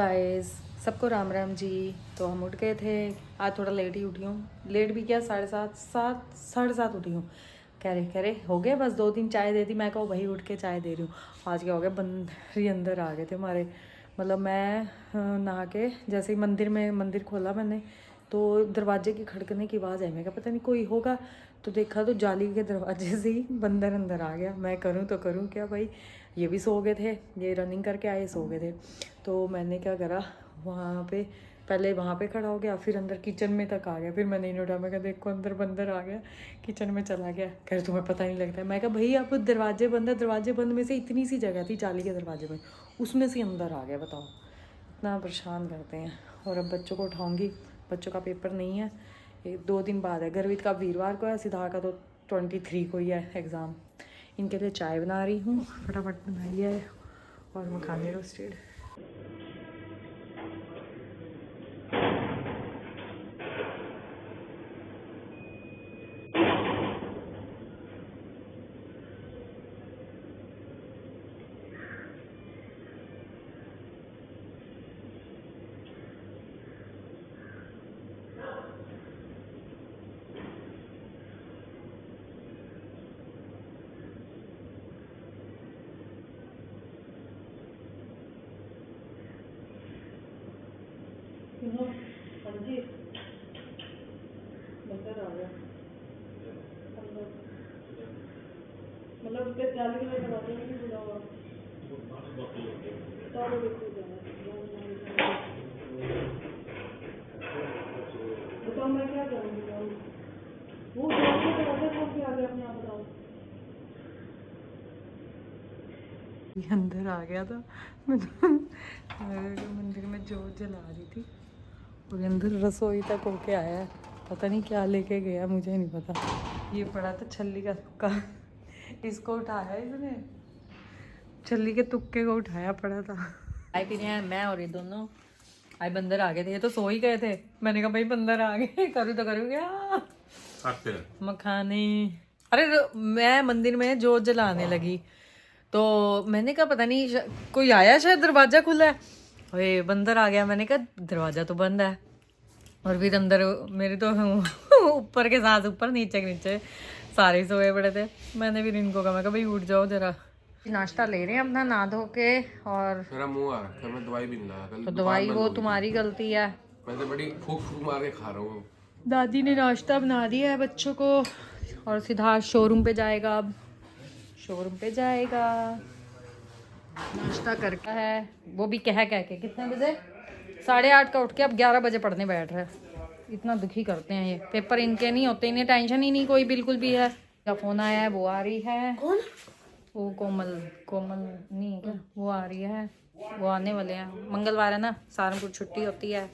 Guys, सबको राम राम जी। तो हम उठ गए थे, आज थोड़ा लेट ही उठी हूँ। लेट भी क्या, 7:30 उठी हूँ। कह रहे हो गए बस 2 दिन चाय दे दी। मैं कहो वही उठ के चाय दे रही हूँ। आज क्या हो गया, बंदर ही अंदर आ गए थे हमारे। मतलब मैं नहा के जैसे ही मंदिर खोला मैंने, तो दरवाजे की खड़कने की आवाज़ आई। मैं कहा पता नहीं कोई होगा, तो देखा तो जाली के दरवाजे से ही बंदर अंदर आ गया। मैं करूँ तो करूँ क्या भाई, ये भी सो गए थे, ये रनिंग करके आए सो गए थे। तो मैंने क्या करा, वहाँ पे पहले वहाँ पे खड़ा हो गया, फिर अंदर किचन में तक आ गया। फिर मैंने नहीं उठा, मैं कहा देखो अंदर बंदर आ गया, किचन में चला गया। कह रहे तुम्हें पता नहीं लगता है। मैं कहा भाई अब दरवाजे बंद में से इतनी सी जगह थी जाली के दरवाजे में, उसमें से अंदर आ गया। बताओ, इतना परेशान करते हैं। और अब बच्चों को उठाऊँगी, बच्चों का पेपर नहीं है, 2 दिन बाद है। गर्वित का वीरवार को है, सिद्धार्थ का तो 23 को ही है एग्ज़ाम। इनके लिए चाय बना रही हूँ, फटाफट बनाई है, और मखाने रोस्टेड। जी बंदर आ गया, मतलब उसके जाली में दरवाजे में नहीं खुला हुआ। तो देखो बताओ मैं क्या करूँगी, वो दरवाजा खोल के आ गया अपने आप। बताओ, ये अंदर आ गया था। मैं तो मंदिर में जोत जला रही थी, और अंदर रसोई तक होके आया है। पता नहीं क्या लेके गया, मुझे नहीं पता। ये पड़ा था छल्ली का तुक्का, इसको उठाया इसने, छल्ली के तुक्के को उठाया पड़ा था। चाय पी रहे हैं मैं और ये दोनों। आज बंदर आ गए थे, ये तो सो ही गए थे। मैंने कहा भाई बंदर आ गए, करूँ तो करूँ क्या। मखाने, अरे मैं मंदिर में जोत जलाने लगी, तो मैंने कहा पता नहीं कोई आया, शायद दरवाजा खुला है, ओए बंदर आ गया। मैंने कहा दरवाजा तो बंद है, और फिर अंदर मेरे तो ऊपर के साथ ऊपर, नीचे के नीचे सारे सोए पड़े थे। मैंने फिर इनको कहा, मैं कहा भाई उठ जाओ जरा। नाश्ता ले रहे हैं अपना नहा धो के, और मेरा मुंह आ रखा है, मैं दवाई भी नहीं लाया कल। तो दवाई वो तुम्हारी गलती है, मैं तो बड़ी फूक फूक मार के खा रहा हूँ। दादी ने नाश्ता बना दिया है बच्चों को, और सिद्धार्थ शोरूम पे जाएगा। अब शोरूम पे जाएगा, नाश्ता करके है, वो भी कह के कितने बजे, 8:30 का उठ के अब 11 बजे पढ़ने बैठ रहा है। इतना दुखी करते हैं ये, पेपर इनके नहीं होते, इन्हें टेंशन ही नहीं कोई बिल्कुल भी है। क्या फोन आया है, वो आ रही है। कौन? वो कोमल नहीं है क्या, वो आ रही है। वो आने वाले हैं, मंगलवार है ना, सहारनपुर छुट्टी होती है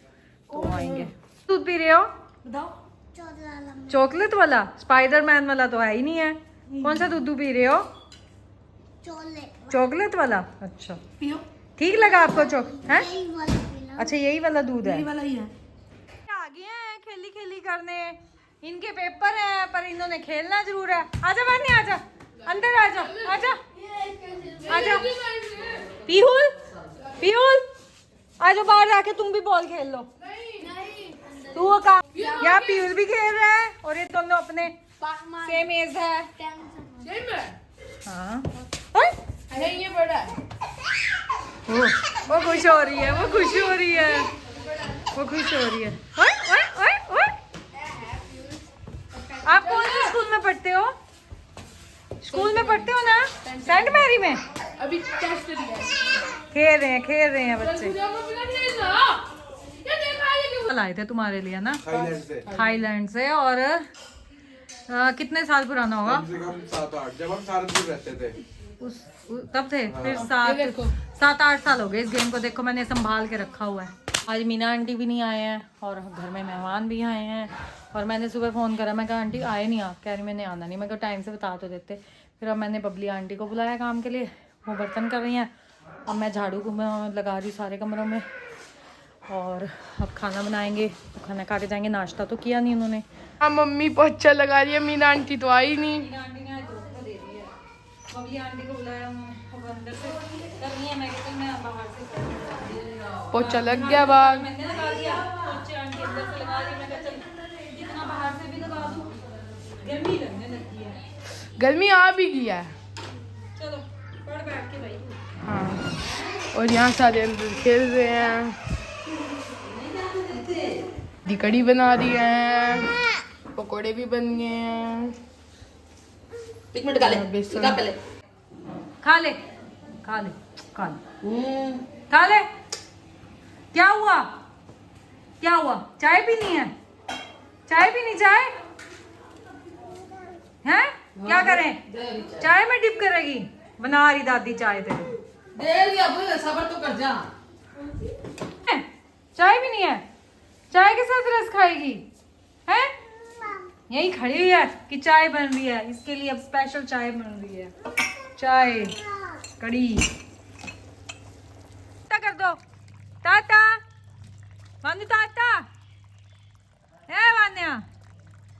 तो आएंगे। दूध पी रहे हो? बताओ। चॉकलेट वाला, स्पाइडरमैन वाला तो है ही नहीं है। कौन सा दूध पी रहे हो? चॉकलेट वाला। अच्छा पियो, ठीक लगा आपको है? अच्छा यही वाला दूध है, यही वाला ही है। आ गए हैं खेली करने, इनके पेपर हैं पर इन्होंने खेलना जरूर है। आजा बानी, आजा अंदर, आजा आजा आजा। पीहुल आजा बाहर जाके तुम भी बॉल खेल लो। तू वो काम, यहाँ पीहुल भी खेल रहा है, और ये दोनों अपने सेम एज है। हाँ नहीं, ये बड़ा है। वो खुश हो रही है, वो खुश हो रही है, वो खुश हो रही है। ओए ओए ओए ओए, आप कौन से स्कूल में पढ़ते हो? स्कूल में पढ़ते हो ना, सेंट मैरी में? अभी टेस्ट खेल रहे हैं बच्चे। लाए थे तुम्हारे लिए ना, थाईलैंड से। और कितने साल पुराना होगा? कम से कम 7-8, जब हम सहारनपुर रहते थे तब थे। फिर 7-8 साल हो गए इस गेम को। देखो मैंने संभाल के रखा हुआ है। आज मीना आंटी भी नहीं आए हैं, और घर में मेहमान भी आए हैं। और मैंने सुबह फ़ोन करा, मैं कहा आंटी आए नहीं आप? कह रही मैंने आना नहीं। मैं कहा टाइम से बता तो देते। फिर अब मैंने बबली आंटी को बुलाया काम के लिए, वो बर्तन कर रही हैं। अब मैं झाड़ू को लगा रही सारे कमरों में, और अब खाना बनाएंगे। तो खाना खा के जाएंगे। नाश्ता तो किया नहीं उन्होंने। हाँ मम्मी पोछा लगा रही है, मीना आंटी तो आई नहीं। मीना आंटी ने धोखा दे दी है। बबली आंटी को बुलाया उन्होंने, अब अंदर से कर रही है। मैं कहती मैं बाहर से कर रही हूँ। पोचा लग गया बाहर। मैंने लगा दिया पोचे, आंटी अंदर से लगा दी। मैं कहा चल जितना बाहर से भी लगा दूं, गर्मी लगने लगती है। गर्मी आ भी गया है। चलो पढ़ बैठ के भाई। हाँ, और यहाँ सारे अंदर खेल रहे हैं। दी कड़ी बना रही है, पकोड़े भी बन गए हैं। एक मिनट खा ले, बेसन। खा पहले। खा ले खा ले खा ले खा ले। क्या हुआ क्या हुआ? चाय पीनी है? चाय पीनी? चाय हैं? क्या करें? चाय में डिप करेगी? बना रही दादी चाय तेरी। दे लिया बोल, सबर तो कर जा। चाय भी नहीं है? चाय के साथ रस खाएगी? हैं? यही खड़ी हुई है कि चाय बन रही है, इसके लिए अब स्पेशल चाय बन रही है। चाय कड़ी कर दो। टाटा वान्या, टाटा है वान्या,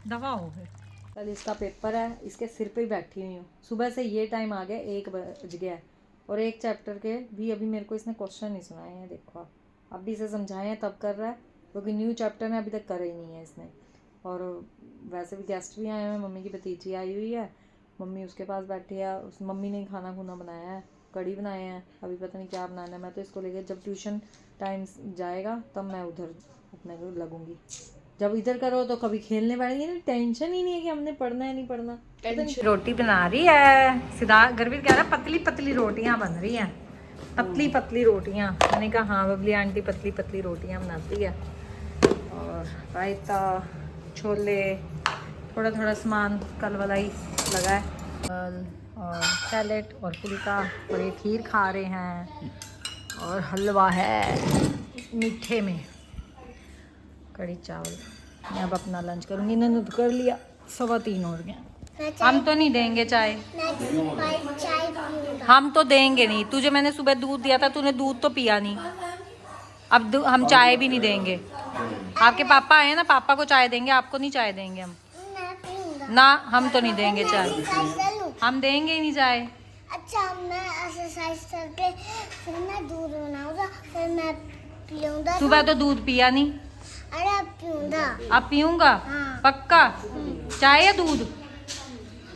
दफा हो गए। कल इसका पेपर है, इसके सिर पे ही बैठी हुई हूँ। सुबह से ये टाइम आ गया, 1 बज गया है और एक चैप्टर के भी अभी मेरे को इसने क्वेश्चन नहीं सुनाए हैं। देखो आप, अब भी इसे समझाए हैं तब कर रहा है, क्योंकि न्यू चैप्टर में अभी तक करे ही नहीं है इसने। और वैसे भी गेस्ट भी आए हुए हैं, मम्मी की भतीजी आई हुई है, मम्मी उसके पास बैठी है। उस मम्मी ने खाना खुना बनाया है, कड़ी बनाए हैं, अभी पता नहीं क्या बनाना है। मैं तो इसको लेकर जब ट्यूशन टाइम जाएगा तब मैं उधर अपने को लगूंगी। जब इधर करो तो कभी खेलने बैठेंगे, ना टेंशन ही नहीं है कि हमने पढ़ना है नहीं पढ़ना। रोटी बना रही है सिद्धार्थ, गर्वित कह रहा है पतली पतली रोटियां बन रही हैं, पतली पतली रोटियां। मैंने कहा हाँ बबली आंटी पतली पतली रोटियां बनाती है। और रायता, छोले, थोड़ा थोड़ा सामान कल वाला ही लगा है, और सैलेड और फुल्का, और ये खीर खा रहे हैं, और हलवा है मीठे में, कड़ी चावल। मैं अब अपना लंच करूँगी। इन्होंने तो कर लिया, 3:15 हो गए। हम तो नहीं देंगे चाय, हम तो देंगे नहीं तुझे। मैंने सुबह दूध दिया था, तूने दूध तो पिया नहीं। अब हम चाय भी नहीं देंगे। आपके पापा आए ना, पापा को चाय देंगे, आपको नहीं चाय देंगे हम ना। हम तो नहीं देंगे चाय, हम देंगे ही नहीं चाय। अच्छा मैं एक्सरसाइज करके फिर मैं दूध बनाऊंगा, फिर मैं पीऊंगा। सुबह तो दूध पिया नहीं। अरे अब पीऊंगा। अब पीऊंगा? हाँ। पक्का? चाय या दूध?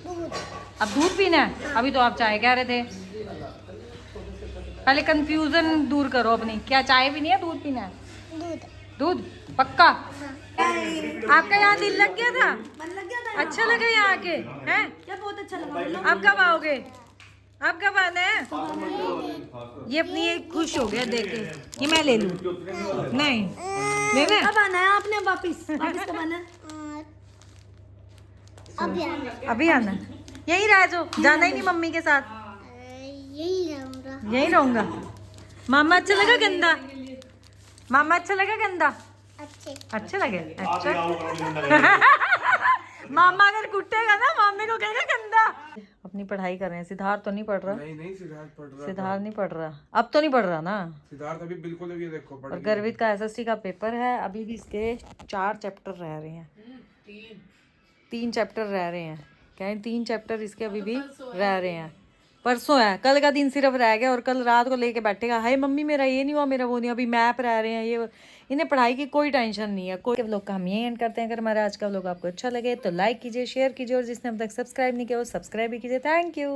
दूध। अब दूध पीना है? अभी तो आप चाय कह रहे थे। पहले कंफ्यूजन दूर करो अपनी, क्या चाय पीनी है दूध पीना है? दूध। दूध पक्का? आपका यहाँ दिल लग गया था? अच्छा लगा यहाँ आके हैं? क्या बहुत अच्छा लगा। आप कब आओगे? आप कब आना है? ये अपनी एक खुश हो गया देख के, ये मैं ले लूं? नहीं लेना? कब आना है आपने? वापस वापस कब आना है? अभी आना है? यहीं रह जाओ, जाना ही नहीं मम्मी के साथ? यही रहूंगा। यहीं रहूंगा। मामा अच्छा लगा गंदा? मामा अच्छा लगा गंदा? अच्छे लगे? अच्छा मामा अगर कुटेगा ना, मामे को कहेगा गंदा। अपनी पढ़ाई कर रहे हैं। सिद्धार्थ तो नहीं पढ़ रहा? नहीं सिद्धार्थ पढ़ रहा। सिद्धार्थ नहीं पढ़ रहा, अब तो नहीं पढ़ रहा ना। सिद्धार्थ अभी बिल्कुल अभी देखो पढ़ और गर्वित का एसएसटी का पेपर है, अभी भी इसके 4 चैप्टर रह रहे हैं। 3 चैप्टर रह रहे हैं, कहें 3 चैप्टर इसके अभी भी रह रहे हैं। परसों है, कल का दिन सिर्फ रह गया, और कल रात को लेके बैठेगा, हाय मम्मी मेरा ये नहीं हुआ, मेरा वो नहीं। अभी मैप रह रहे हैं ये। इन्हें पढ़ाई की कोई टेंशन नहीं है। कोई व्लॉग का हम यही एंड करते हैं। अगर हमारा आज का व्लॉग आपको अच्छा लगे तो लाइक कीजिए, शेयर कीजिए, और जिसने अब तक सब्सक्राइब नहीं किया वो सब्सक्राइब भी कीजिए। Thank you.